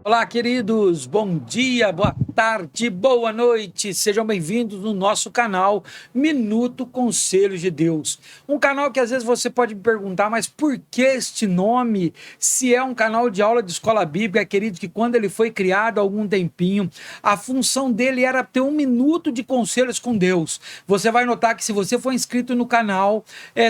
Olá, queridos, bom dia, boa tarde, boa noite, sejam bem-vindos no nosso canal Minuto Conselhos de Deus. Um canal que às vezes você pode me perguntar, mas por que este nome? Se é um canal de aula de escola bíblica, queridos, que quando ele foi criado há algum tempinho, a função dele era ter um minuto de conselhos com Deus. Você vai notar que se você for inscrito no canal,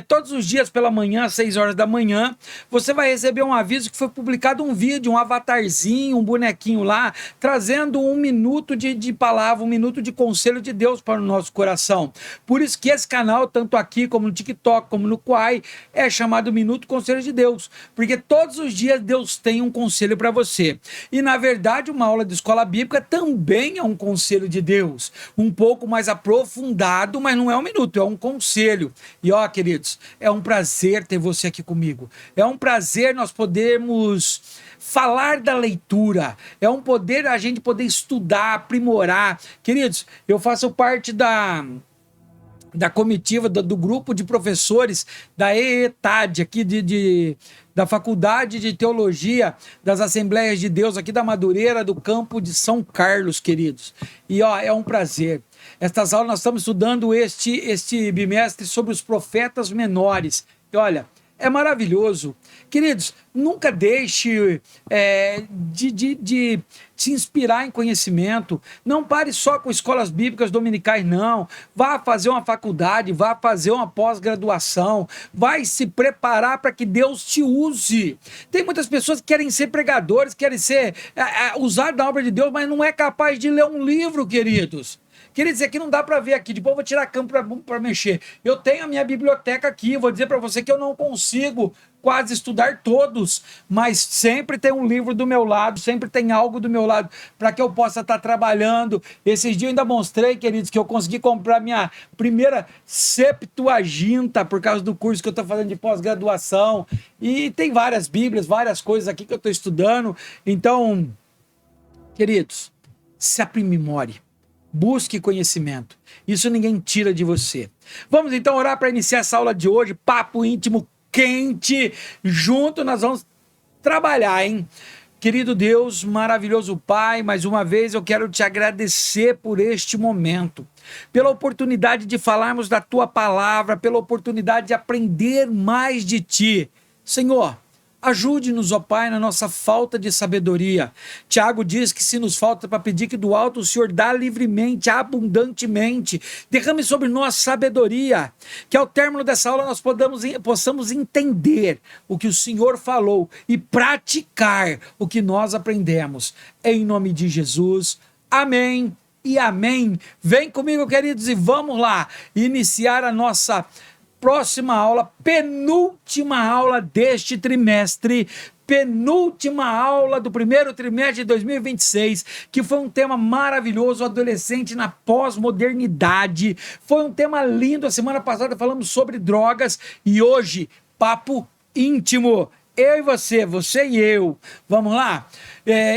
todos os dias pela manhã, às 6 horas da manhã, você vai receber um aviso que foi publicado um vídeo, um avatarzinho, um bonequinho lá, trazendo um minuto de palavra, um minuto de conselho de Deus para o nosso coração. Por isso que esse canal, tanto aqui como no TikTok, como no Quai, é chamado Minuto Conselho de Deus, porque todos os dias Deus tem um conselho para você. E na verdade, uma aula de escola bíblica também é um conselho de Deus, um pouco mais aprofundado, mas não é um minuto, é um conselho. E ó, queridos, é um prazer ter você aqui comigo. É um prazer nós podermos falar da leitura, é um poder a gente poder estudar, aprimorar. Queridos, eu faço parte da comitiva, do grupo de professores da EETAD, aqui da Faculdade de Teologia das Assembleias de Deus, aqui da Madureira, do campo de São Carlos, queridos. E ó, é um prazer. Estas aulas nós estamos estudando este bimestre sobre os profetas menores. E olha, é maravilhoso. Queridos, nunca deixe de se inspirar em conhecimento. Não pare só com escolas bíblicas dominicais, não. Vá fazer uma faculdade, vá fazer uma pós-graduação, vai se preparar para que Deus te use. Tem muitas pessoas que querem ser pregadores, querem ser usados na obra de Deus, mas não é capaz de ler um livro, queridos. Queridos, aqui não dá para ver aqui, depois eu vou tirar a câmera para mexer. Eu tenho a minha biblioteca aqui, vou dizer para você que eu não consigo quase estudar todos, mas sempre tem um livro do meu lado, sempre tem algo do meu lado para que eu possa estar trabalhando. Esses dias eu ainda mostrei, queridos, que eu consegui comprar minha primeira Septuaginta por causa do curso que eu estou fazendo de pós-graduação. E tem várias bíblias, várias coisas aqui que eu estou estudando. Então, queridos, se aprimore. Busque conhecimento. Isso ninguém tira de você. Vamos então orar para iniciar essa aula de hoje. Papo íntimo quente. Junto nós vamos trabalhar, hein? Querido Deus, maravilhoso Pai, mais uma vez eu quero te agradecer por este momento, pela oportunidade de falarmos da tua palavra, pela oportunidade de aprender mais de ti. Senhor, ajude-nos, ó Pai, na nossa falta de sabedoria. Tiago diz que se nos falta para pedir, que do alto o Senhor dá livremente, abundantemente. Derrame sobre nós sabedoria, que ao término dessa aula nós possamos entender o que o Senhor falou e praticar o que nós aprendemos. Em nome de Jesus, amém e amém. Vem comigo, queridos, e vamos lá iniciar a nossa próxima aula, penúltima aula deste trimestre, penúltima aula do primeiro trimestre de 2026, que foi um tema maravilhoso, o adolescente na pós-modernidade. Foi um tema lindo. A semana passada falamos sobre drogas e hoje, papo íntimo. Eu e você e eu. Vamos lá?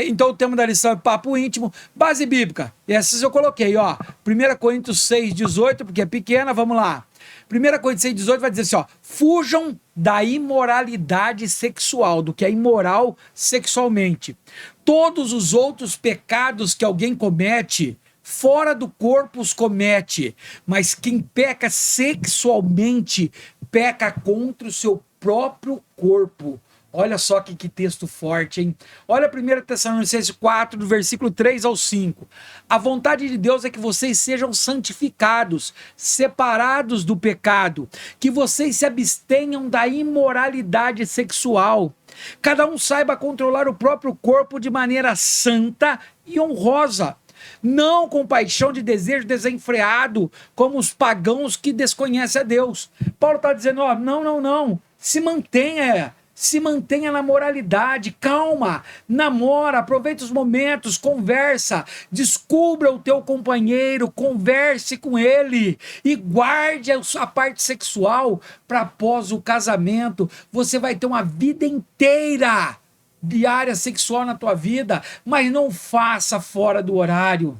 Então o tema da lição é papo íntimo, base bíblica. Essas eu coloquei, ó. 1 Coríntios 6,18, porque é pequena, vamos lá. 1 Coríntios 6,18 vai dizer assim, ó, fujam da imoralidade sexual, do que é imoral sexualmente. Todos os outros pecados que alguém comete, fora do corpo os comete, mas quem peca sexualmente, peca contra o seu próprio corpo. Olha só que texto forte, hein? Olha 1 Tessalonicenses 4, do versículo 3 ao 5. A vontade de Deus é que vocês sejam santificados, separados do pecado, que vocês se abstenham da imoralidade sexual. Cada um saiba controlar o próprio corpo de maneira santa e honrosa, não com paixão de desejo desenfreado, como os pagãos que desconhecem a Deus. Paulo está dizendo, ó, não, se mantenha na moralidade, calma, namora, aproveita os momentos, conversa, descubra o teu companheiro, converse com ele e guarde a parte sexual para após o casamento. Você vai ter uma vida inteira de área sexual na tua vida, mas não faça fora do horário.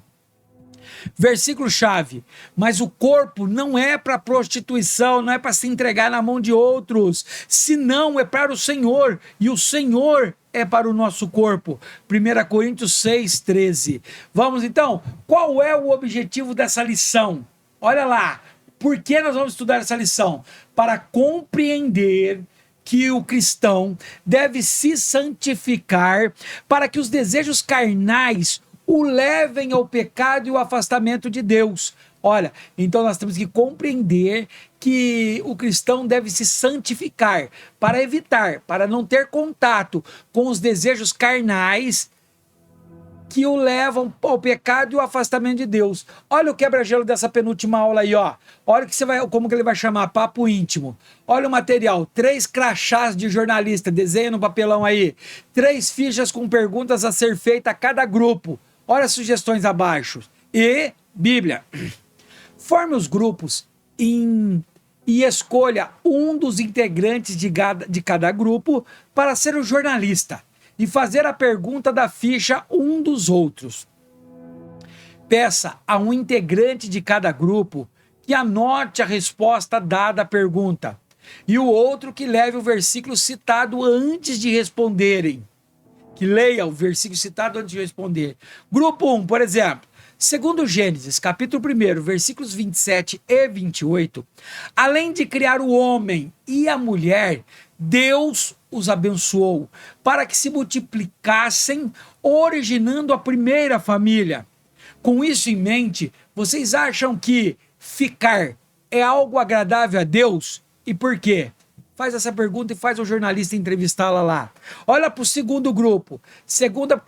Versículo-chave: mas o corpo não é para prostituição, não é para se entregar na mão de outros, senão é para o Senhor, e o Senhor é para o nosso corpo. 1 Coríntios 6,13. Vamos então, qual é o objetivo dessa lição? Olha lá, por que nós vamos estudar essa lição? Para compreender que o cristão deve se santificar para que os desejos carnais o levem ao pecado e o afastamento de Deus. Olha, então nós temos que compreender que o cristão deve se santificar para evitar, para não ter contato com os desejos carnais que o levam ao pecado e o afastamento de Deus. Olha o quebra-gelo dessa penúltima aula aí, ó. Olha como que ele vai chamar, papo íntimo. Olha o material, 3 crachás de jornalista, desenha no papelão aí. 3 fichas com perguntas a ser feitas a cada grupo. Olha as sugestões abaixo. E Bíblia. Forme os grupos e escolha um dos integrantes de cada grupo para ser o jornalista e fazer a pergunta da ficha um dos outros. Peça a um integrante de cada grupo que anote a resposta dada à pergunta e o outro que leve o versículo citado antes de responderem. Que leia o versículo citado antes de responder. Grupo 1, por exemplo, segundo Gênesis, capítulo 1, versículos 27 e 28, além de criar o homem e a mulher, Deus os abençoou para que se multiplicassem, originando a primeira família. Com isso em mente, vocês acham que ficar é algo agradável a Deus? E por quê? Faz essa pergunta e faz o jornalista entrevistá-la lá. Olha para o segundo grupo. Segundo 1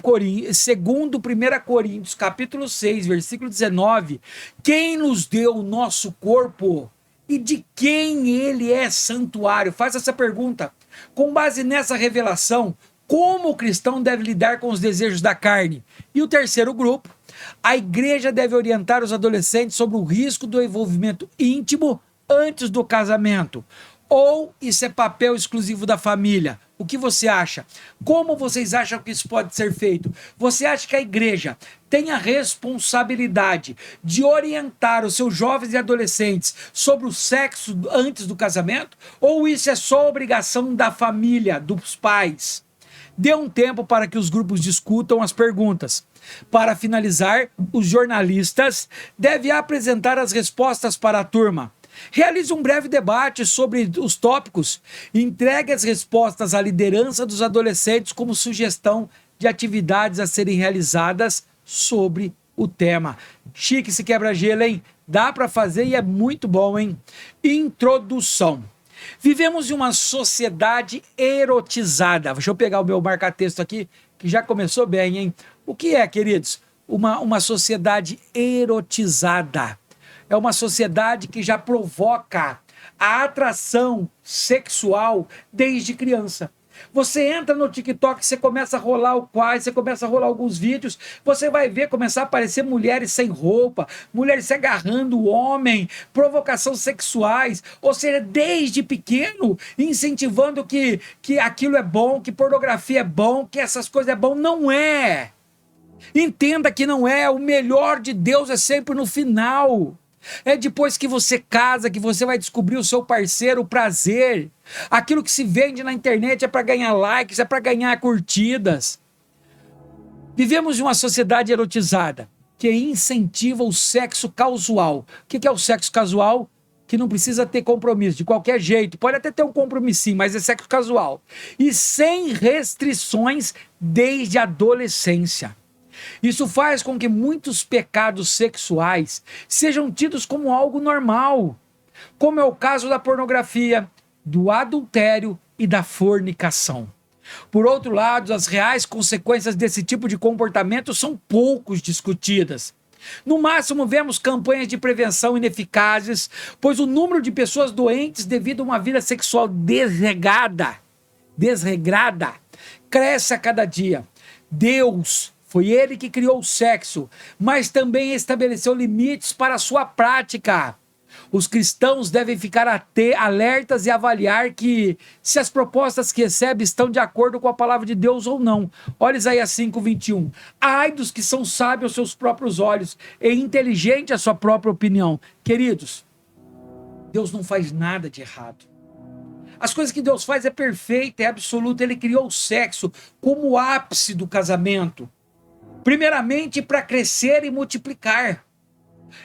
Coríntios, capítulo 6, versículo 19. Quem nos deu o nosso corpo e de quem ele é santuário? Faz essa pergunta. Com base nessa revelação, como o cristão deve lidar com os desejos da carne? E o terceiro grupo. A igreja deve orientar os adolescentes sobre o risco do envolvimento íntimo antes do casamento. Ou isso é papel exclusivo da família? O que você acha? Como vocês acham que isso pode ser feito? Você acha que a igreja tem a responsabilidade de orientar os seus jovens e adolescentes sobre o sexo antes do casamento? Ou isso é só obrigação da família, dos pais? Dê um tempo para que os grupos discutam as perguntas. Para finalizar, os jornalistas devem apresentar as respostas para a turma. Realize um breve debate sobre os tópicos e entregue as respostas à liderança dos adolescentes como sugestão de atividades a serem realizadas sobre o tema. Chique esse quebra-gelo, hein? Dá para fazer e é muito bom, hein? Introdução. Vivemos em uma sociedade erotizada. Deixa eu pegar o meu marca-texto aqui, que já começou bem, hein? O que é, queridos? Uma sociedade erotizada. É uma sociedade que já provoca a atração sexual desde criança. Você entra no TikTok, você começa a rolar o quadro, você começa a rolar alguns vídeos, você vai ver começar a aparecer mulheres sem roupa, mulheres se agarrando o homem, provocação sexuais, ou seja, desde pequeno, incentivando que aquilo é bom, que pornografia é bom, que essas coisas é bom. Não é. Entenda que não é. O melhor de Deus é sempre no final. É depois que você casa que você vai descobrir o seu parceiro, o prazer. Aquilo que se vende na internet é para ganhar likes, é para ganhar curtidas. Vivemos em uma sociedade erotizada que incentiva o sexo casual. O que é o sexo casual? Que não precisa ter compromisso, de qualquer jeito. Pode até ter um compromissinho, mas é sexo casual. E sem restrições desde a adolescência. Isso faz com que muitos pecados sexuais sejam tidos como algo normal, como é o caso da pornografia, do adultério e da fornicação. Por outro lado, as reais consequências desse tipo de comportamento são pouco discutidas. No máximo, vemos campanhas de prevenção ineficazes, pois o número de pessoas doentes devido a uma vida sexual desregrada, cresce a cada dia. Deus foi ele que criou o sexo, mas também estabeleceu limites para a sua prática. Os cristãos devem ficar alertas e avaliar se as propostas que recebem estão de acordo com a palavra de Deus ou não. Olha Isaías 5:21. Ai dos que são sábios aos seus próprios olhos e inteligente à sua própria opinião. Queridos, Deus não faz nada de errado. As coisas que Deus faz é perfeita, é absoluta. Ele criou o sexo como o ápice do casamento. Primeiramente para crescer e multiplicar.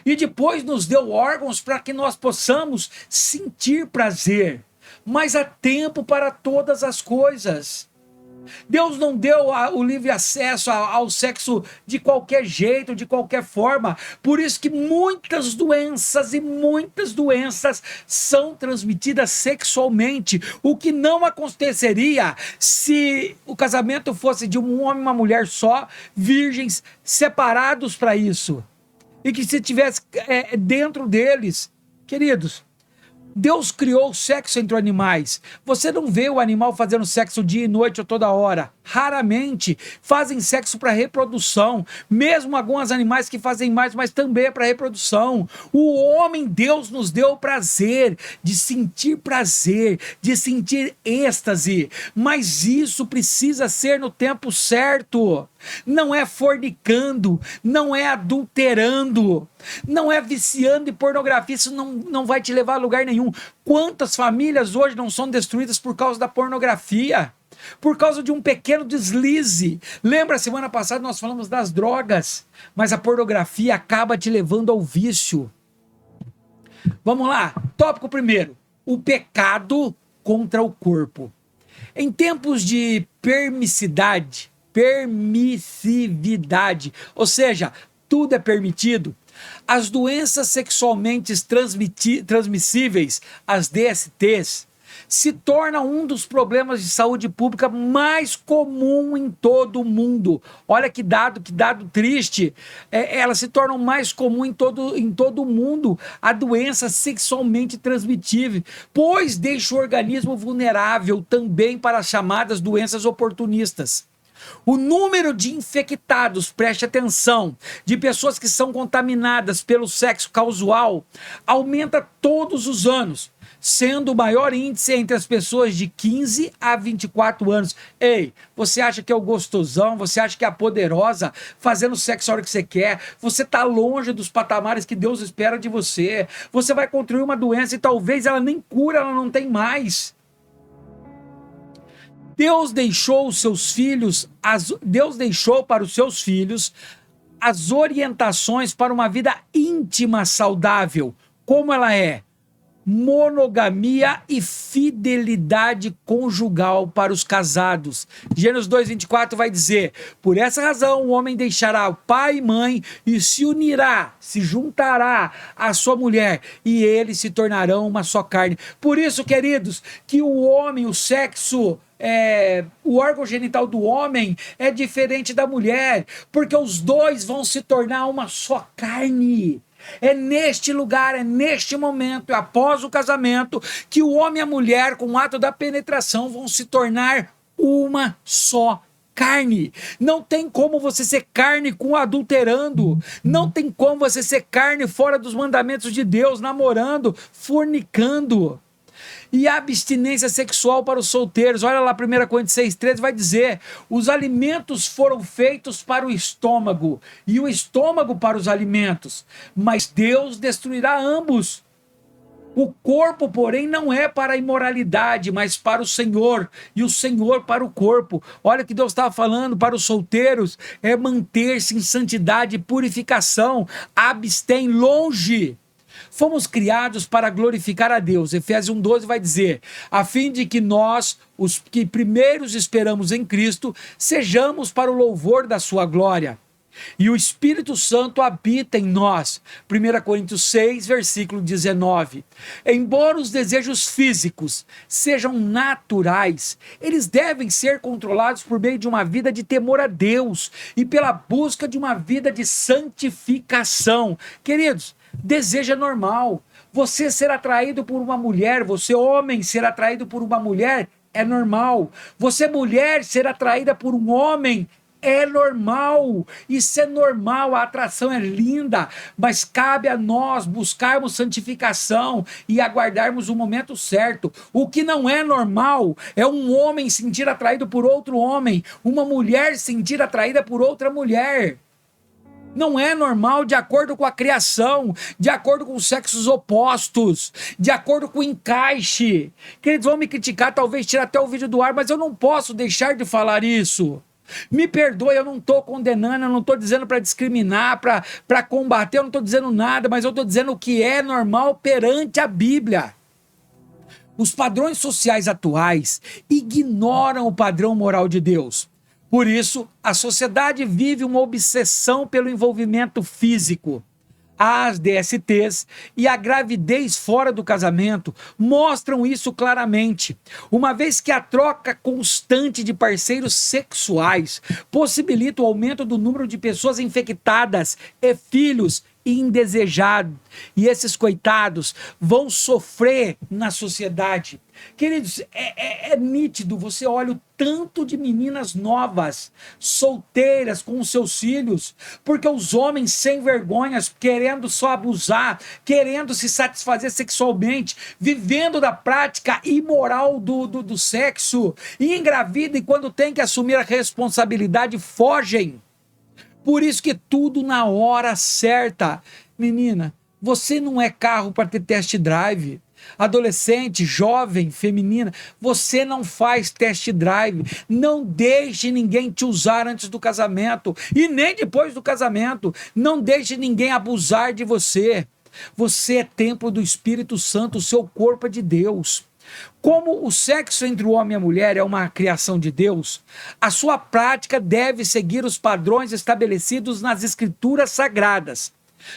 E depois nos deu órgãos para que nós possamos sentir prazer. Mas há tempo para todas as coisas. Deus não deu o livre acesso ao sexo de qualquer jeito, de qualquer forma. Por isso que muitas doenças são transmitidas sexualmente. O que não aconteceria se o casamento fosse de um homem e uma mulher só, virgens, separados para isso. E que se tivesse dentro deles, queridos, Deus criou o sexo entre animais. Você não vê o animal fazendo sexo dia e noite ou toda hora. Raramente fazem sexo para reprodução. Mesmo alguns animais que fazem mais, mas também é para reprodução. O homem, Deus nos deu o prazer, de sentir êxtase. Mas isso precisa ser no tempo certo. Não é fornicando, não é adulterando, não é viciando em pornografia. Isso não vai te levar a lugar nenhum. Quantas famílias hoje não são destruídas por causa da pornografia? Por causa de um pequeno deslize. Lembra, semana passada nós falamos das drogas, mas a pornografia acaba te levando ao vício. Vamos lá, tópico primeiro: o pecado contra o corpo. Em tempos de permissividade, ou seja, tudo é permitido, as doenças sexualmente transmissíveis, as DSTs, se torna um dos problemas de saúde pública mais comum em todo o mundo. Olha que dado triste. Elas se tornam mais comum em todo o mundo, a doença sexualmente transmitível, pois deixa o organismo vulnerável também para as chamadas doenças oportunistas. O número de infectados, preste atenção, de pessoas que são contaminadas pelo sexo casual, aumenta todos os anos, sendo o maior índice entre as pessoas de 15 a 24 anos. Ei, você acha que é o gostosão, você acha que é a poderosa, fazendo sexo a hora que você quer, você está longe dos patamares que Deus espera de você, você vai contrair uma doença e talvez ela nem cura, ela não tem mais. Deus deixou para os seus filhos as orientações para uma vida íntima saudável. Como ela é? Monogamia e fidelidade conjugal para os casados. Gênesis 2:24 vai dizer: por essa razão o homem deixará o pai e mãe e se juntará à sua mulher, e eles se tornarão uma só carne. Por isso, queridos, que o homem, o sexo, o órgão genital do homem é diferente da mulher, porque os dois vão se tornar uma só carne. É neste lugar, é neste momento, após o casamento, que o homem e a mulher, com o ato da penetração, vão se tornar uma só carne. Não tem como você ser carne com adulterando. Não tem como você ser carne fora dos mandamentos de Deus, namorando, fornicando. E a abstinência sexual para os solteiros. Olha lá, 1 Coríntios 6:13 vai dizer: os alimentos foram feitos para o estômago, e o estômago para os alimentos, mas Deus destruirá ambos. O corpo, porém, não é para a imoralidade, mas para o Senhor, e o Senhor para o corpo. Olha o que Deus estava falando para os solteiros: é manter-se em santidade e purificação, abstém longe. Fomos criados para glorificar a Deus. Efésios 1:12 vai dizer: a fim de que nós, os que primeiros esperamos em Cristo, sejamos para o louvor da sua glória. E o Espírito Santo habita em nós. 1 Coríntios 6, versículo 19. Embora os desejos físicos sejam naturais, eles devem ser controlados por meio de uma vida de temor a Deus e pela busca de uma vida de santificação. Queridos, desejo é normal. Você ser atraído por uma mulher, você homem ser atraído por uma mulher é normal. Você mulher ser atraída por um homem é normal, isso é normal, a atração é linda, mas cabe a nós buscarmos santificação e aguardarmos o momento certo. O que não é normal é um homem sentir atraído por outro homem, uma mulher sentir atraída por outra mulher. Não é normal de acordo com a criação, de acordo com os sexos opostos, de acordo com o encaixe. Queridos, vão me criticar, talvez tirar até o vídeo do ar, mas eu não posso deixar de falar isso. Me perdoe, eu não estou condenando, eu não estou dizendo para discriminar, para combater, eu não estou dizendo nada, mas eu estou dizendo o que é normal perante a Bíblia. Os padrões sociais atuais ignoram o padrão moral de Deus. Por isso, a sociedade vive uma obsessão pelo envolvimento físico. As DSTs e a gravidez fora do casamento mostram isso claramente, uma vez que a troca constante de parceiros sexuais possibilita o aumento do número de pessoas infectadas e filhos indesejados. E esses coitados vão sofrer na sociedade. Queridos, é nítido, você olha o tanto de meninas novas, solteiras com os seus filhos, porque os homens sem vergonhas, querendo só abusar, querendo se satisfazer sexualmente, vivendo da prática imoral do sexo, e engravida, e quando tem que assumir a responsabilidade, fogem. Por isso que tudo na hora certa. Menina, você não é carro para ter test drive. Adolescente, jovem, feminina, você não faz test drive. Não deixe ninguém te usar antes do casamento e nem depois do casamento. Não deixe ninguém abusar de você. Você é templo do Espírito Santo, o seu corpo é de Deus. Como o sexo entre o homem e a mulher é uma criação de Deus, a sua prática deve seguir os padrões estabelecidos nas Escrituras Sagradas.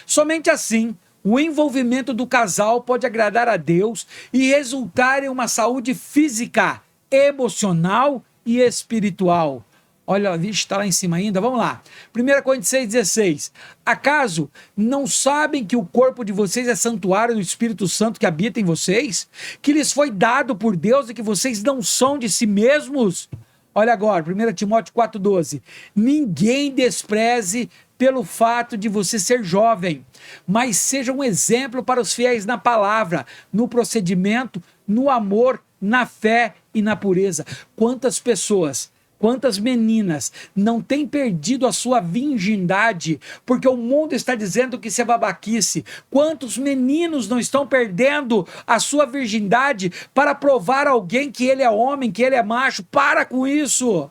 Somente assim, o envolvimento do casal pode agradar a Deus e resultar em uma saúde física, emocional e espiritual. Olha, vixe, está lá em cima ainda, vamos lá. 1 Coríntios 6,16. Acaso não sabem que o corpo de vocês é santuário do Espírito Santo que habita em vocês? Que lhes foi dado por Deus e que vocês não são de si mesmos? Olha agora, 1 Timóteo 4,12. Ninguém despreze pelo fato de você ser jovem, mas seja um exemplo para os fiéis na palavra, no procedimento, no amor, na fé e na pureza. Quantas pessoas... Quantas meninas não têm perdido a sua virgindade porque o mundo está dizendo que isso é babaquice? Quantos meninos não estão perdendo a sua virgindade para provar a alguém que ele é homem, que ele é macho? Para com isso!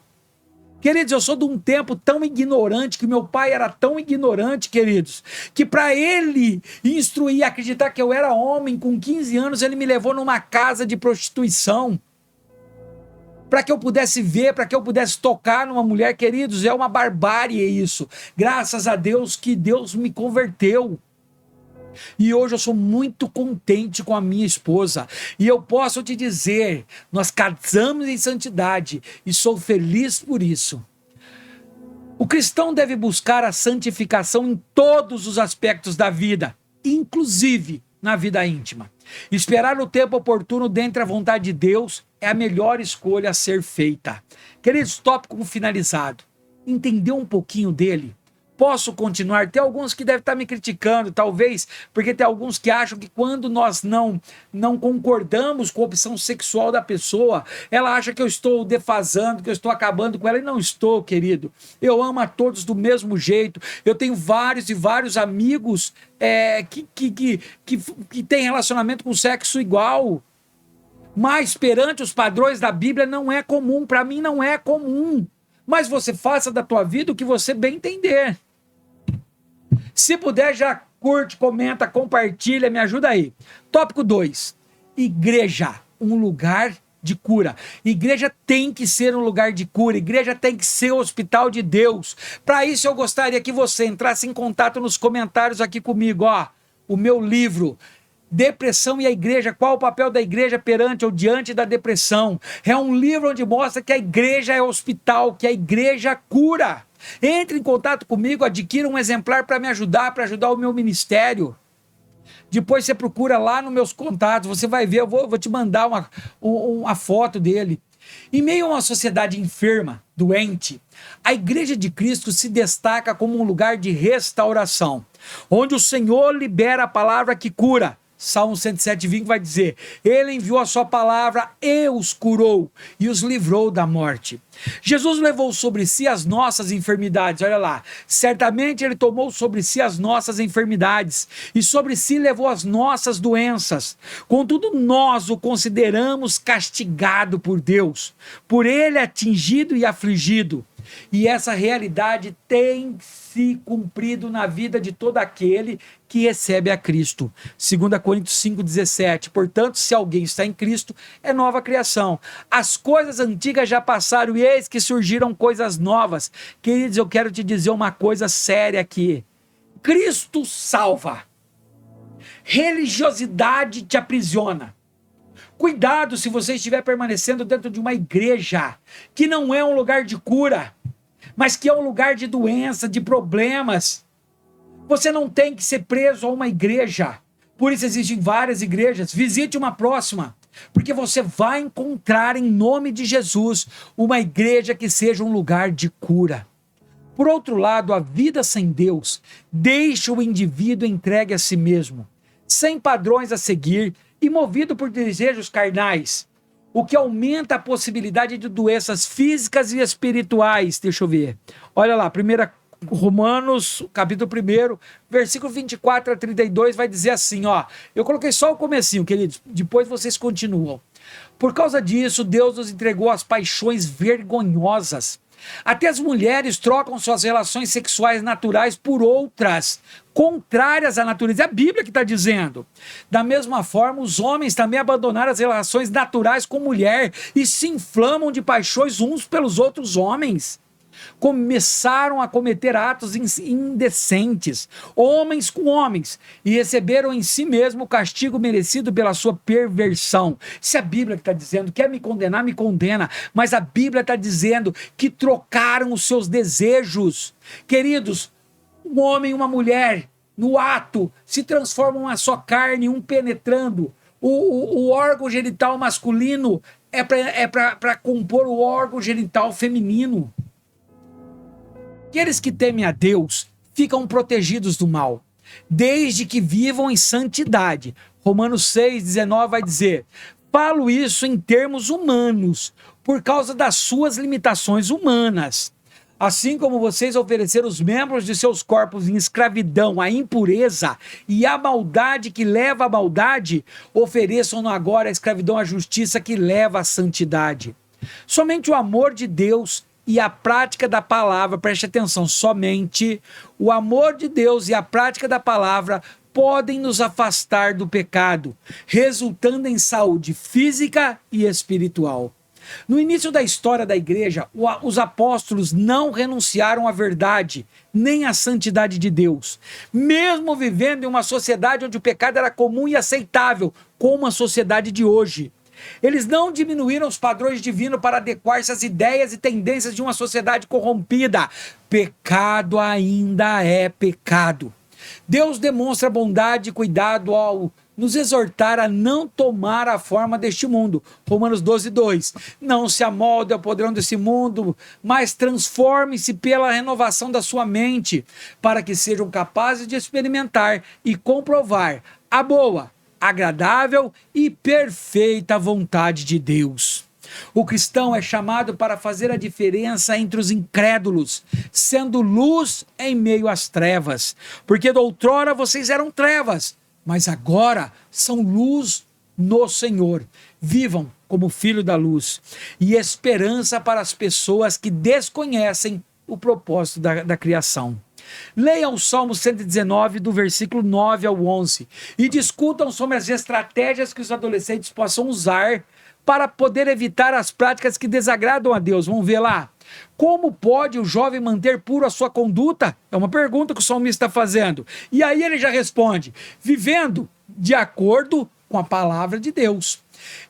Queridos, eu sou de um tempo tão ignorante, que meu pai era tão ignorante, queridos, que para ele instruir, acreditar que eu era homem, com 15 anos, ele me levou numa casa de prostituição. Para que eu pudesse ver, para que eu pudesse tocar numa mulher, queridos, é uma barbárie isso. Graças a Deus que Deus me converteu. E hoje eu sou muito contente com a minha esposa. E eu posso te dizer, nós casamos em santidade e sou feliz por isso. O cristão deve buscar a santificação em todos os aspectos da vida, inclusive na vida íntima. Esperar o tempo oportuno dentro da vontade de Deus é a melhor escolha a ser feita. Queridos, tópico finalizado. Entendeu um pouquinho dele? Posso continuar? Tem alguns que devem estar me criticando, talvez, porque tem alguns que acham que quando nós não concordamos com a opção sexual da pessoa, ela acha que eu estou defasando, que eu estou acabando com ela, e não estou, querido. Eu amo a todos do mesmo jeito. Eu tenho vários e vários amigos que têm relacionamento com sexo igual. Mas perante os padrões da Bíblia não é comum, para mim não é comum. Mas você faça da tua vida o que você bem entender. Se puder, já curte, comenta, compartilha, me ajuda aí. Tópico 2. Igreja, um lugar de cura. Igreja tem que ser um lugar de cura. Igreja tem que ser o hospital de Deus. Para isso eu gostaria que você entrasse em contato nos comentários aqui comigo. Ó, o meu livro... Depressão e a Igreja, qual o papel da igreja perante ou diante da depressão? É um livro onde mostra que a igreja é hospital, que a igreja cura. Entre em contato comigo, adquira um exemplar para me ajudar, para ajudar o meu ministério. Depois você procura lá nos meus contatos, você vai ver, eu vou te mandar uma foto dele. Em meio a uma sociedade enferma, doente, a Igreja de Cristo se destaca como um lugar de restauração, onde o Senhor libera a palavra que cura. Salmo 107:20 vai dizer: Ele enviou a sua palavra e os curou e os livrou da morte. Jesus levou sobre si as nossas enfermidades, olha lá, certamente ele tomou sobre si as nossas enfermidades e sobre si levou as nossas doenças. Contudo, nós o consideramos castigado por Deus, por ele atingido e afligido. E essa realidade tem se cumprido na vida de todo aquele que recebe a Cristo. 2 Coríntios 5:17. Portanto, se alguém está em Cristo, é nova criação. As coisas antigas já passaram e eis que surgiram coisas novas. Queridos, eu quero te dizer uma coisa séria aqui. Cristo salva. Religiosidade te aprisiona. Cuidado se você estiver permanecendo dentro de uma igreja que não é um lugar de cura, mas que é um lugar de doença, de problemas. Você não tem que ser preso a uma igreja. Por isso existem várias igrejas. Visite uma próxima, porque você vai encontrar, em nome de Jesus, uma igreja que seja um lugar de cura. Por outro lado, a vida sem Deus deixa o indivíduo entregue a si mesmo, sem padrões a seguir e movido por desejos carnais, o que aumenta a possibilidade de doenças físicas e espirituais. Deixa eu ver. Olha lá, 1 Romanos, capítulo 1, versículo 24 a 32, vai dizer assim, ó. Eu coloquei só o comecinho, queridos, depois vocês continuam. Por causa disso, Deus nos entregou às paixões vergonhosas. Até as mulheres trocam suas relações sexuais naturais por outras, contrárias à natureza. É a Bíblia que está dizendo. Da mesma forma, os homens também abandonaram as relações naturais com mulher e se inflamam de paixões uns pelos outros homens. Começaram a cometer atos indecentes, homens com homens, e receberam em si mesmo o castigo merecido pela sua perversão. Se a Bíblia está dizendo, quer me condenar, me condena, mas a Bíblia está dizendo que trocaram os seus desejos. Queridos, um homem e uma mulher, no ato, se transformam uma só carne, um penetrando. O órgão genital masculino é para compor o órgão genital feminino. Aqueles que temem a Deus ficam protegidos do mal, desde que vivam em santidade. Romanos 6:19 vai dizer: falo isso em termos humanos, por causa das suas limitações humanas. Assim como vocês ofereceram os membros de seus corpos em escravidão à impureza e à maldade que leva à maldade, ofereçam agora a escravidão à justiça que leva à santidade. Somente o amor de Deus e a prática da palavra, preste atenção, somente o amor de Deus e a prática da palavra podem nos afastar do pecado, resultando em saúde física e espiritual. No início da história da igreja, os apóstolos não renunciaram à verdade, nem à santidade de Deus, mesmo vivendo em uma sociedade onde o pecado era comum e aceitável, como a sociedade de hoje. Eles não diminuíram os padrões divinos para adequar-se às ideias e tendências de uma sociedade corrompida. Pecado ainda é pecado. Deus demonstra bondade e cuidado ao nos exortar a não tomar a forma deste mundo. Romanos 12:2. Não se amolde ao padrão desse mundo, mas transforme-se pela renovação da sua mente, para que sejam capazes de experimentar e comprovar a boa, agradável e perfeita vontade de Deus. O cristão é chamado para fazer a diferença entre os incrédulos, sendo luz em meio às trevas, porque outrora vocês eram trevas, mas agora são luz no Senhor. Vivam como filho da luz e esperança para as pessoas que desconhecem o propósito da criação. Leiam o Salmo 119, do versículo 9 ao 11, e discutam sobre as estratégias que os adolescentes possam usar para poder evitar as práticas que desagradam a Deus. Vamos ver lá. Como pode o jovem manter puro a sua conduta? É uma pergunta que o salmista está fazendo. E aí ele já responde: vivendo de acordo com a palavra de Deus.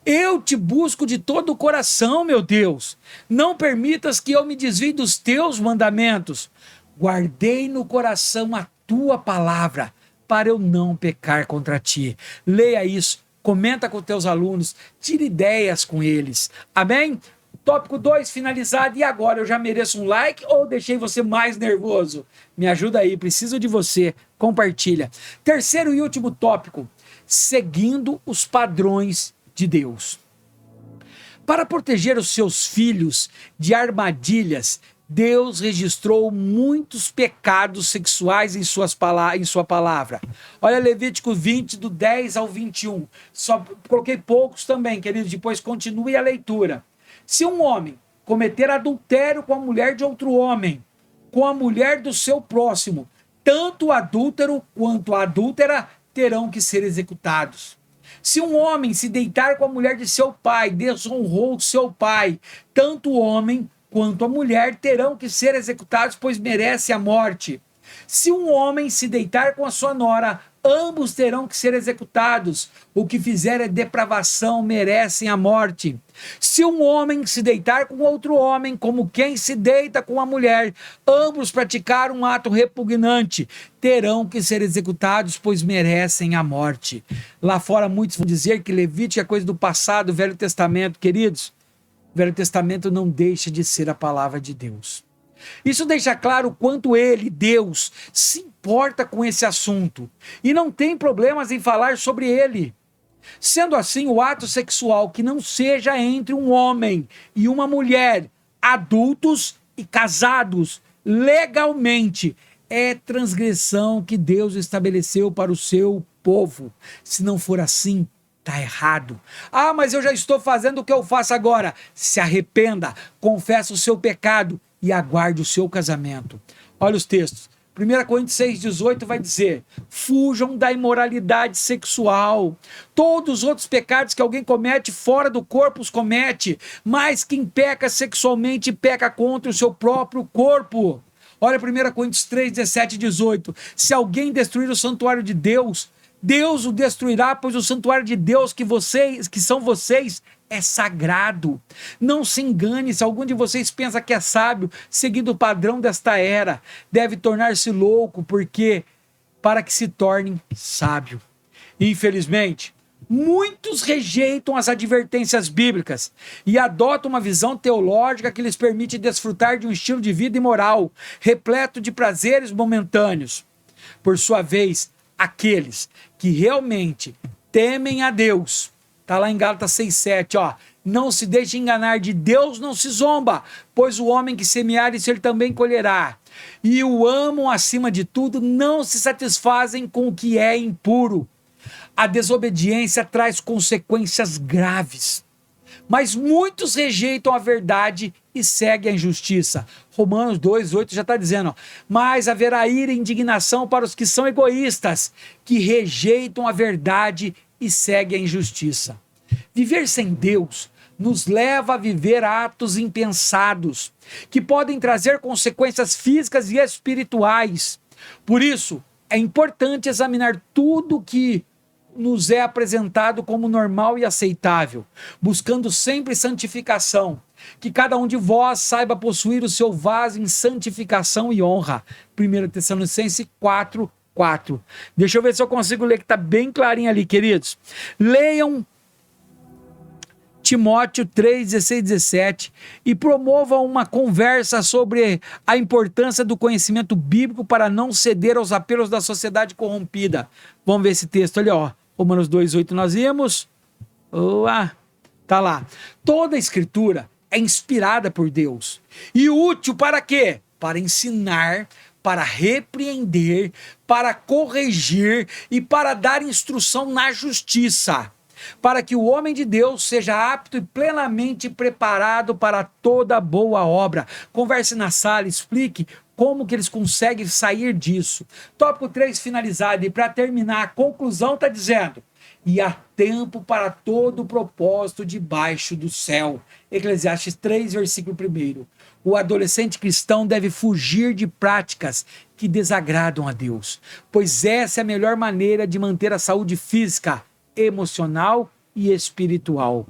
Eu te busco de todo o coração, meu Deus. Não permitas que eu me desvie dos teus mandamentos. Guardei no coração a tua palavra, para eu não pecar contra ti. Leia isso, comenta com teus alunos, tire ideias com eles. Amém? Tópico 2 finalizado. E agora, eu já mereço um like ou deixei você mais nervoso? Me ajuda aí, preciso de você. Compartilha. Terceiro e último tópico: seguindo os padrões de Deus. Para proteger os seus filhos de armadilhas, Deus registrou muitos pecados sexuais em sua palavra. Olha Levítico 20, do 10 ao 21. Só coloquei poucos também, queridos, depois continue a leitura. Se um homem cometer adultério com a mulher de outro homem, com a mulher do seu próximo, tanto o adúltero quanto a adúltera terão que ser executados. Se um homem se deitar com a mulher de seu pai, desonrou seu pai, tanto o homem quanto a mulher terão que ser executados, pois merece a morte. Se um homem se deitar com a sua nora, ambos terão que ser executados. O que fizer é depravação, merecem a morte. Se um homem se deitar com outro homem, como quem se deita com a mulher, ambos praticaram um ato repugnante, terão que ser executados, pois merecem a morte. Lá fora muitos vão dizer que Levítico é coisa do passado, Velho Testamento, queridos. O Velho Testamento não deixa de ser a palavra de Deus. Isso deixa claro o quanto ele, Deus, se importa com esse assunto e não tem problemas em falar sobre ele. Sendo assim, o ato sexual que não seja entre um homem e uma mulher, adultos e casados, legalmente, é transgressão que Deus estabeleceu para o seu povo. Se não for assim, está errado. Ah, mas eu já estou fazendo o que eu faço agora. Se arrependa, confessa o seu pecado e aguarde o seu casamento. Olha os textos. 1 Coríntios 6,18 vai dizer: fujam da imoralidade sexual. Todos os outros pecados que alguém comete fora do corpo os comete, mas quem peca sexualmente peca contra o seu próprio corpo. Olha 1 Coríntios 3, 17 e 18. Se alguém destruir o santuário de Deus, Deus o destruirá, pois o santuário de Deus que são vocês é sagrado. Não se engane, se algum de vocês pensa que é sábio, seguindo o padrão desta era, deve tornar-se louco, porque para que se torne sábio. Infelizmente, muitos rejeitam as advertências bíblicas e adotam uma visão teológica que lhes permite desfrutar de um estilo de vida imoral, repleto de prazeres momentâneos. Por sua vez, aqueles que realmente temem a Deus, está lá em Gálatas 6,7, ó. Não se deixe enganar, de Deus não se zomba, pois o homem que semear, isso ele também colherá. E o amam acima de tudo, não se satisfazem com o que é impuro. A desobediência traz consequências graves, mas muitos rejeitam a verdade e seguem a injustiça. Romanos 2,8 já está dizendo, ó, mas haverá ira e indignação para os que são egoístas, que rejeitam a verdade e seguem a injustiça. Viver sem Deus nos leva a viver atos impensados, que podem trazer consequências físicas e espirituais. Por isso, é importante examinar tudo que nos é apresentado como normal e aceitável, buscando sempre santificação. Que cada um de vós saiba possuir o seu vaso em santificação e honra. 1 Tessalonicenses 4:4. Deixa eu ver se eu consigo ler, que está bem clarinho ali, queridos. Leiam Timóteo 3, 16, 17 e promovam uma conversa sobre a importância do conhecimento bíblico para não ceder aos apelos da sociedade corrompida. Vamos ver esse texto ali, ó. Romanos 2,8 nós vimos. Tá lá. Toda a escritura é inspirada por Deus e útil para quê? Para ensinar, para repreender, para corrigir e para dar instrução na justiça, para que o homem de Deus seja apto e plenamente preparado para toda boa obra. Converse na sala, explique como que eles conseguem sair disso. Tópico 3 finalizado, e para terminar, a conclusão está dizendo: e há tempo para todo o propósito debaixo do céu. Eclesiastes 3, versículo 1. O adolescente cristão deve fugir de práticas que desagradam a Deus, pois essa é a melhor maneira de manter a saúde física, emocional e espiritual.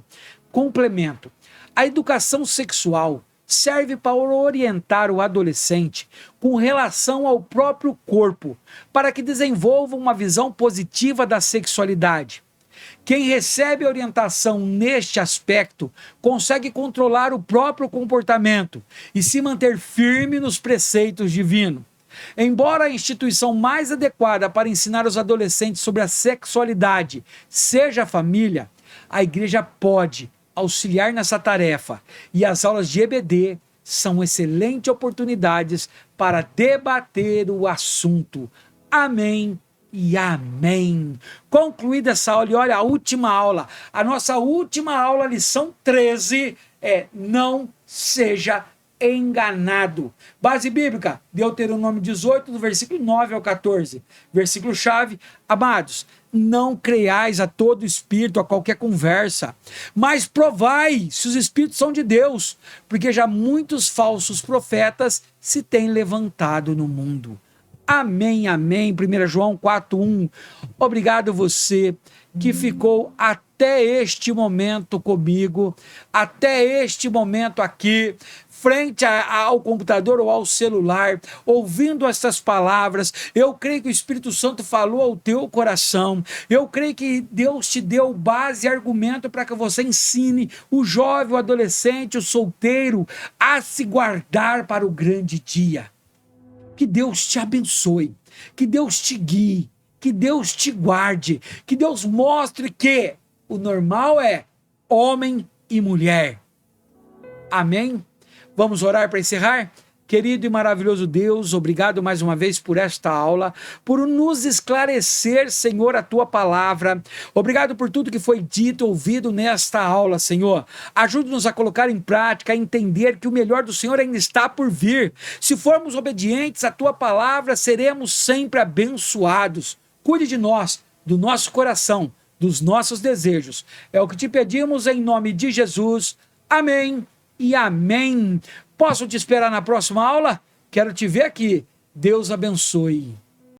Complemento: a educação sexual serve para orientar o adolescente com relação ao próprio corpo, para que desenvolva uma visão positiva da sexualidade. Quem recebe orientação neste aspecto consegue controlar o próprio comportamento e se manter firme nos preceitos divinos. Embora a instituição mais adequada para ensinar os adolescentes sobre a sexualidade seja a família, a igreja pode auxiliar nessa tarefa e as aulas de EBD são excelentes oportunidades para debater o assunto. Amém e amém. Concluída essa aula, e olha a última aula, a nossa última aula, lição 13, é não seja enganado. Base bíblica, Deuteronômio 18, do versículo 9 ao 14. Versículo-chave, amados, não creiais a todo espírito, a qualquer conversa, mas provai se os espíritos são de Deus, porque já muitos falsos profetas se têm levantado no mundo. Amém, amém. 1 João 4:1. Obrigado você que ficou até este momento comigo, até este momento aqui, frente ao computador ou ao celular, ouvindo essas palavras. Eu creio que o Espírito Santo falou ao teu coração. Eu creio que Deus te deu base e argumento para que você ensine o jovem, o adolescente, o solteiro a se guardar para o grande dia. Que Deus te abençoe, que Deus te guie, que Deus te guarde, que Deus mostre que o normal é homem e mulher. Amém? Vamos orar para encerrar? Querido e maravilhoso Deus, obrigado mais uma vez por esta aula, por nos esclarecer, Senhor, a Tua palavra. Obrigado por tudo que foi dito, ouvido nesta aula, Senhor. Ajude-nos a colocar em prática, a entender que o melhor do Senhor ainda está por vir. Se formos obedientes à Tua palavra, seremos sempre abençoados. Cuide de nós, do nosso coração, dos nossos desejos. É o que te pedimos em nome de Jesus. Amém e amém. Posso te esperar na próxima aula? Quero te ver aqui. Deus abençoe.